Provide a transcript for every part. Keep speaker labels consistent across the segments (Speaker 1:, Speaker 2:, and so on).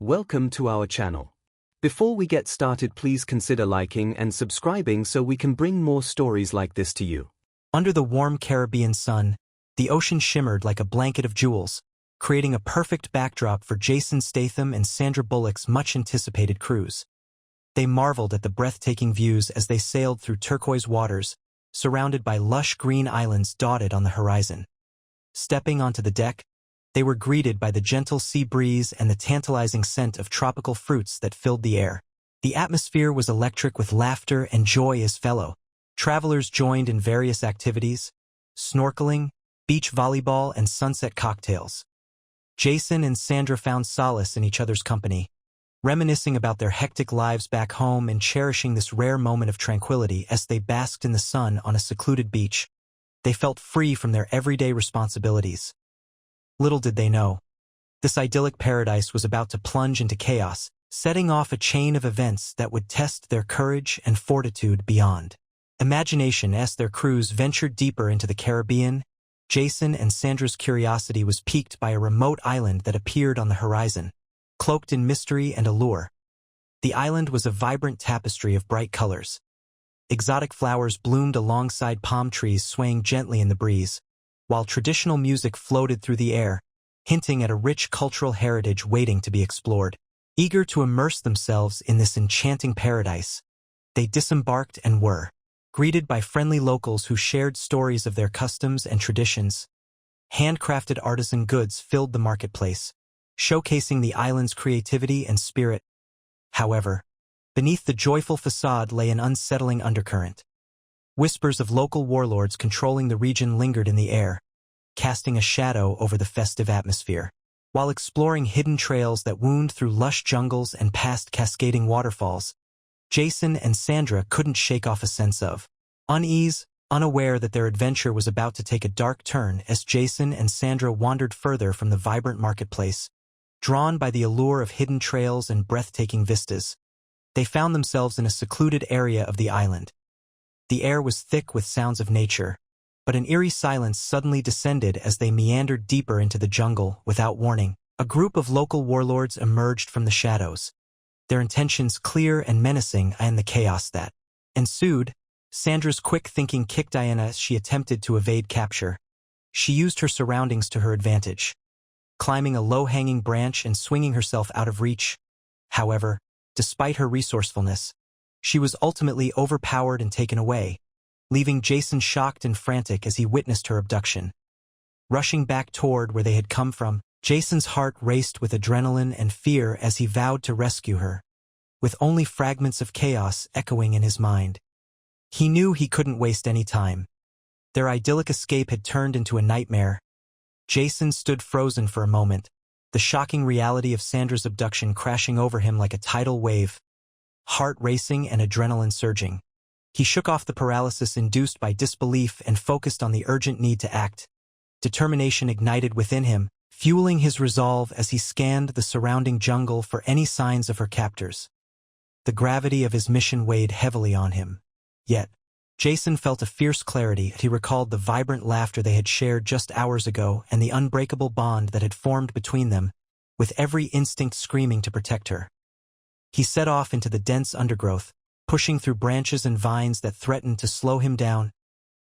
Speaker 1: Welcome to our channel. Before we get started, please consider liking and subscribing so we can bring more stories like this to you.
Speaker 2: Under the warm Caribbean sun, the ocean shimmered like a blanket of jewels, creating a perfect backdrop for Jason Statham and Sandra Bullock's much-anticipated cruise. They marveled at the breathtaking views as they sailed through turquoise waters, surrounded by lush green islands dotted on the horizon. Stepping onto the deck, they were greeted by the gentle sea breeze and the tantalizing scent of tropical fruits that filled the air. The atmosphere was electric with laughter and joy as fellow travelers joined in various activities: snorkeling, beach volleyball, and sunset cocktails. Jason and Sandra found solace in each other's company, reminiscing about their hectic lives back home and cherishing this rare moment of tranquility as they basked in the sun on a secluded beach. They felt free from their everyday responsibilities. Little did they know, this idyllic paradise was about to plunge into chaos, setting off a chain of events that would test their courage and fortitude beyond imagination. As their cruise ventured deeper into the Caribbean, Jason and Sandra's curiosity was piqued by a remote island that appeared on the horizon, cloaked in mystery and allure. The island was a vibrant tapestry of bright colors. Exotic flowers bloomed alongside palm trees swaying gently in the breeze, while traditional music floated through the air, hinting at a rich cultural heritage waiting to be explored. Eager to immerse themselves in this enchanting paradise, they disembarked and were greeted by friendly locals who shared stories of their customs and traditions. Handcrafted artisan goods filled the marketplace, showcasing the island's creativity and spirit. However, beneath the joyful facade lay an unsettling undercurrent. Whispers of local warlords controlling the region lingered in the air, casting a shadow over the festive atmosphere. While exploring hidden trails that wound through lush jungles and past cascading waterfalls, Jason and Sandra couldn't shake off a sense of unease, unaware that their adventure was about to take a dark turn. As Jason and Sandra wandered further from the vibrant marketplace, drawn by the allure of hidden trails and breathtaking vistas, they found themselves in a secluded area of the island. The air was thick with sounds of nature, but an eerie silence suddenly descended as they meandered deeper into the jungle. Without warning, a group of local warlords emerged from the shadows, their intentions clear and menacing. In the chaos that ensued, Sandra's quick thinking kicked in as she attempted to evade capture. She used her surroundings to her advantage, climbing a low-hanging branch and swinging herself out of reach. However, despite her resourcefulness, she was ultimately overpowered and taken away, leaving Jason shocked and frantic as he witnessed her abduction. Rushing back toward where they had come from, Jason's heart raced with adrenaline and fear as he vowed to rescue her, with only fragments of chaos echoing in his mind. He knew he couldn't waste any time. Their idyllic escape had turned into a nightmare. Jason stood frozen for a moment, the shocking reality of Sandra's abduction crashing over him like a tidal wave. Heart racing and adrenaline surging, he shook off the paralysis induced by disbelief and focused on the urgent need to act. Determination ignited within him, fueling his resolve as he scanned the surrounding jungle for any signs of her captors. The gravity of his mission weighed heavily on him. Yet, Jason felt a fierce clarity as he recalled the vibrant laughter they had shared just hours ago and the unbreakable bond that had formed between them, with every instinct screaming to protect her. He set off into the dense undergrowth, pushing through branches and vines that threatened to slow him down.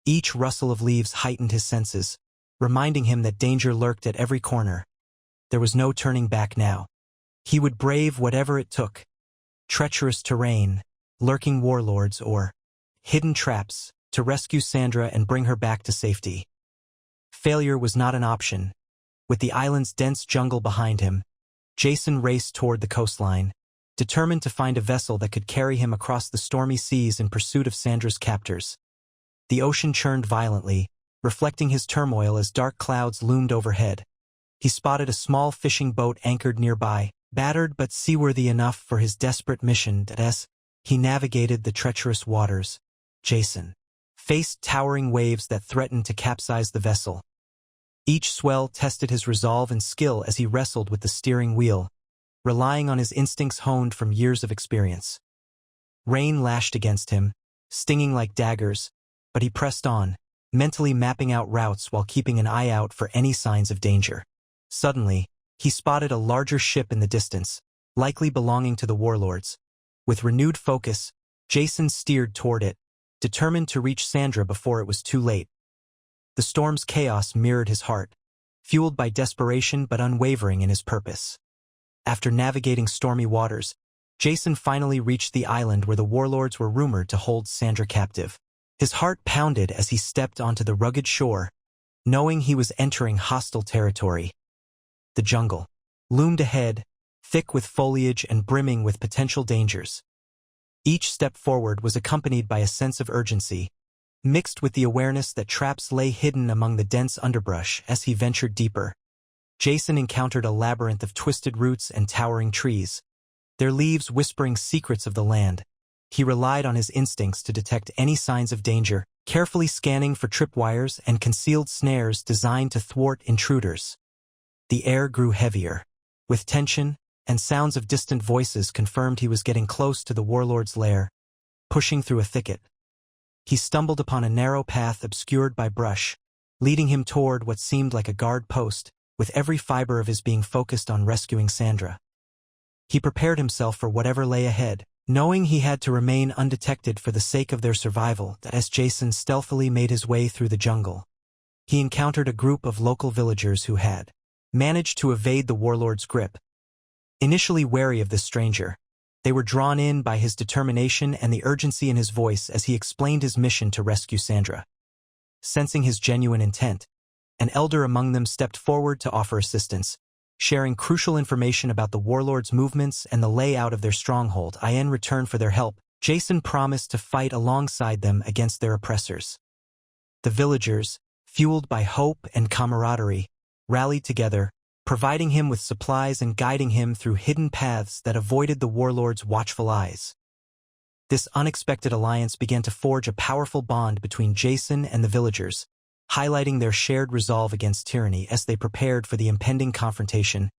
Speaker 2: Each rustle of leaves heightened his senses, reminding him that danger lurked at every corner. There was no turning back now. He would brave whatever it took: treacherous terrain, lurking warlords, or hidden traps, to rescue Sandra and bring her back to safety. Failure was not an option. With the island's dense jungle behind him, Jason raced toward the coastline, determined to find a vessel that could carry him across the stormy seas in pursuit of Sandra's captors. The ocean churned violently, reflecting his turmoil as dark clouds loomed overhead. He spotted a small fishing boat anchored nearby, battered but seaworthy enough for his desperate mission. As he navigated the treacherous waters, Jason faced towering waves that threatened to capsize the vessel. Each swell tested his resolve and skill as he wrestled with the steering wheel, relying on his instincts honed from years of experience. Rain lashed against him, stinging like daggers, but he pressed on, mentally mapping out routes while keeping an eye out for any signs of danger. Suddenly, he spotted a larger ship in the distance, likely belonging to the warlords. With renewed focus, Jason steered toward it, determined to reach Sandra before it was too late. The storm's chaos mirrored his heart, fueled by desperation but unwavering in his purpose. After navigating stormy waters, Jason finally reached the island where the warlords were rumored to hold Sandra captive. His heart pounded as he stepped onto the rugged shore, knowing he was entering hostile territory. The jungle loomed ahead, thick with foliage and brimming with potential dangers. Each step forward was accompanied by a sense of urgency, mixed with the awareness that traps lay hidden among the dense underbrush. As he ventured deeper, Jason encountered a labyrinth of twisted roots and towering trees, their leaves whispering secrets of the land. He relied on his instincts to detect any signs of danger, carefully scanning for tripwires and concealed snares designed to thwart intruders. The air grew heavier, with tension, and sounds of distant voices confirmed he was getting close to the warlord's lair. Pushing through a thicket, he stumbled upon a narrow path obscured by brush, leading him toward what seemed like a guard post, with every fiber of his being focused on rescuing Sandra. He prepared himself for whatever lay ahead, knowing he had to remain undetected for the sake of their survival. As Jason stealthily made his way through the jungle, he encountered a group of local villagers who had managed to evade the warlord's grip. Initially wary of this stranger, they were drawn in by his determination and the urgency in his voice as he explained his mission to rescue Sandra. Sensing his genuine intent, an elder among them stepped forward to offer assistance, sharing crucial information about the warlord's movements and the layout of their stronghold. In return for their help, Jason promised to fight alongside them against their oppressors. The villagers, fueled by hope and camaraderie, rallied together, providing him with supplies and guiding him through hidden paths that avoided the warlord's watchful eyes. This unexpected alliance began to forge a powerful bond between Jason and the villagers, highlighting their shared resolve against tyranny. As they prepared for the impending confrontation,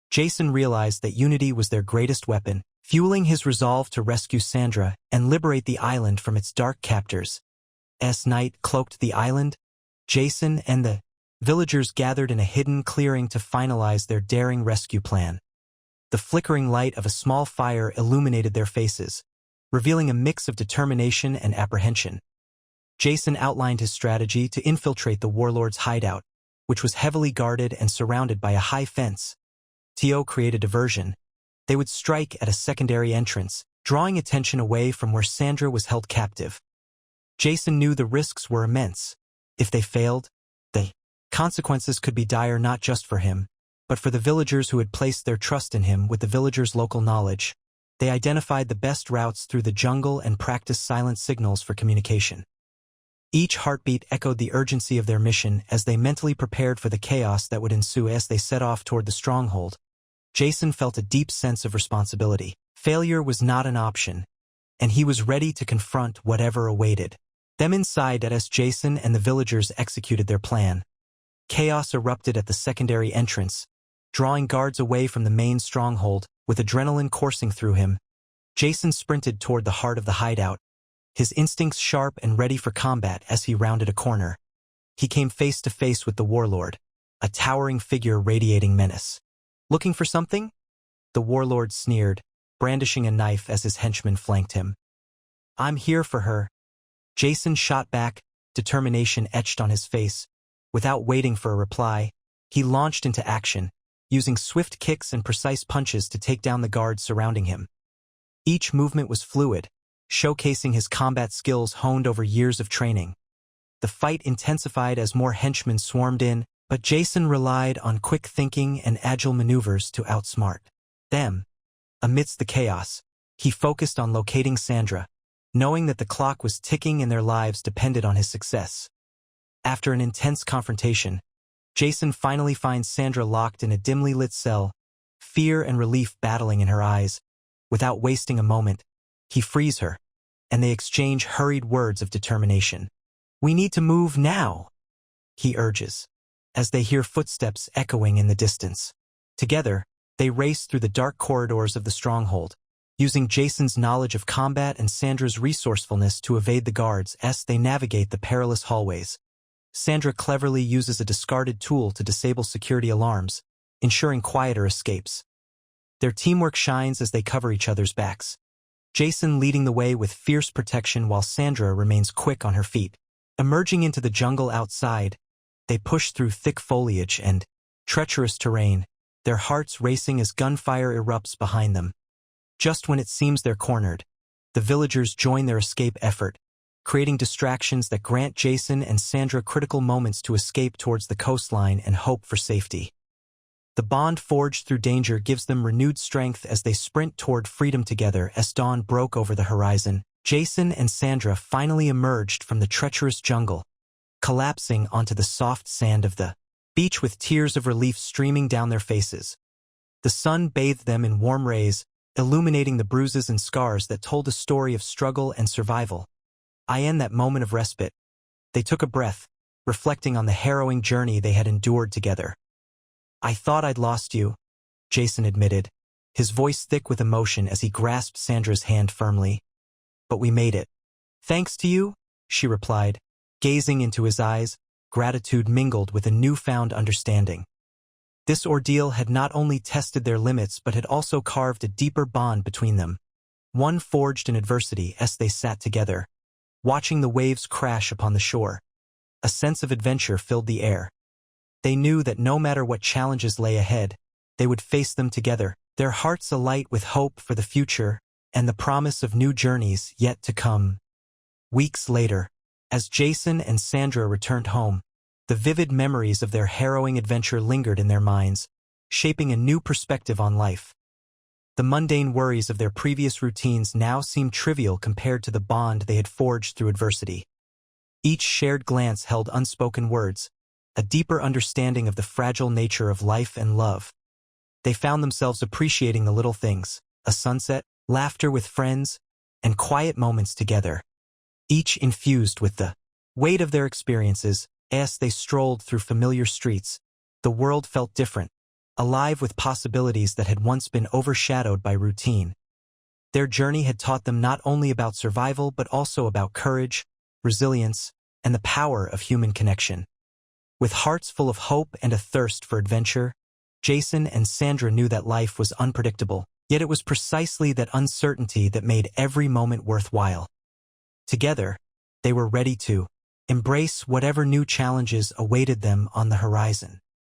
Speaker 2: Jason realized that unity was their greatest weapon, fueling his resolve to rescue Sandra and liberate the island from its dark captors. As night cloaked the island, Jason and the villagers gathered in a hidden clearing to finalize their daring rescue plan. The flickering light of a small fire illuminated their faces, revealing a mix of determination and apprehension. Jason outlined his strategy to infiltrate the warlord's hideout, which was heavily guarded and surrounded by a high fence. To create a diversion, they would strike at a secondary entrance, drawing attention away from where Sandra was held captive. Jason knew the risks were immense. If they failed, the consequences could be dire not just for him, but for the villagers who had placed their trust in him. With the villagers' local knowledge, they identified the best routes through the jungle and practiced silent signals for communication. Each heartbeat echoed the urgency of their mission as they mentally prepared for the chaos that would ensue. As they set off toward the stronghold, Jason felt a deep sense of responsibility. Failure was not an option, and he was ready to confront whatever awaited them inside. As Jason and the villagers executed their plan, chaos erupted at the secondary entrance, drawing guards away from the main stronghold. With adrenaline coursing through him, Jason sprinted toward the heart of the hideout, his instincts sharp and ready for combat. As he rounded a corner, he came face to face with the warlord, a towering figure radiating menace. "Looking for something?" The warlord sneered, brandishing a knife as his henchmen flanked him. "I'm here for her." Jason shot back, determination etched on his face. Without waiting for a reply, he launched into action, using swift kicks and precise punches to take down the guards surrounding him. Each movement was fluid, showcasing his combat skills honed over years of training. The fight intensified as more henchmen swarmed in, but Jason relied on quick thinking and agile maneuvers to outsmart them. Amidst the chaos, he focused on locating Sandra, knowing that the clock was ticking and their lives depended on his success. After an intense confrontation, Jason finally finds Sandra locked in a dimly lit cell, fear and relief battling in her eyes. Without wasting a moment, he frees her, and they exchange hurried words of determination. "We need to move now," he urges, as they hear footsteps echoing in the distance. Together, they race through the dark corridors of the stronghold, using Jason's knowledge of combat and Sandra's resourcefulness to evade the guards. As they navigate the perilous hallways, Sandra cleverly uses a discarded tool to disable security alarms, ensuring quieter escapes. Their teamwork shines as they cover each other's backs. Jason leading the way with fierce protection while Sandra remains quick on her feet. Emerging into the jungle outside, they push through thick foliage and treacherous terrain, their hearts racing as gunfire erupts behind them. Just when it seems they're cornered, the villagers join their escape effort, creating distractions that grant Jason and Sandra critical moments to escape towards the coastline and hope for safety. The bond forged through danger gives them renewed strength as they sprint toward freedom together. As dawn broke over the horizon, Jason and Sandra finally emerged from the treacherous jungle, collapsing onto the soft sand of the beach with tears of relief streaming down their faces. The sun bathed them in warm rays, illuminating the bruises and scars that told a story of struggle and survival. In that moment of respite, they took a breath, reflecting on the harrowing journey they had endured together. "I thought I'd lost you," Jason admitted, his voice thick with emotion as he grasped Sandra's hand firmly. "But we made it." "Thanks to you," she replied, gazing into his eyes, gratitude mingled with a newfound understanding. This ordeal had not only tested their limits but had also carved a deeper bond between them, one forged in adversity as they sat together, watching the waves crash upon the shore. A sense of adventure filled the air. They knew that no matter what challenges lay ahead, they would face them together, their hearts alight with hope for the future and the promise of new journeys yet to come. Weeks later, as Jason and Sandra returned home, the vivid memories of their harrowing adventure lingered in their minds, shaping a new perspective on life. The mundane worries of their previous routines now seemed trivial compared to the bond they had forged through adversity. Each shared glance held unspoken words, a deeper understanding of the fragile nature of life and love. They found themselves appreciating the little things, a sunset, laughter with friends, and quiet moments together, each infused with the weight of their experiences. As they strolled through familiar streets, the world felt different, alive with possibilities that had once been overshadowed by routine. Their journey had taught them not only about survival but also about courage, resilience, and the power of human connection. With hearts full of hope and a thirst for adventure, Jason and Sandra knew that life was unpredictable, yet it was precisely that uncertainty that made every moment worthwhile. Together, they were ready to embrace whatever new challenges awaited them on the horizon.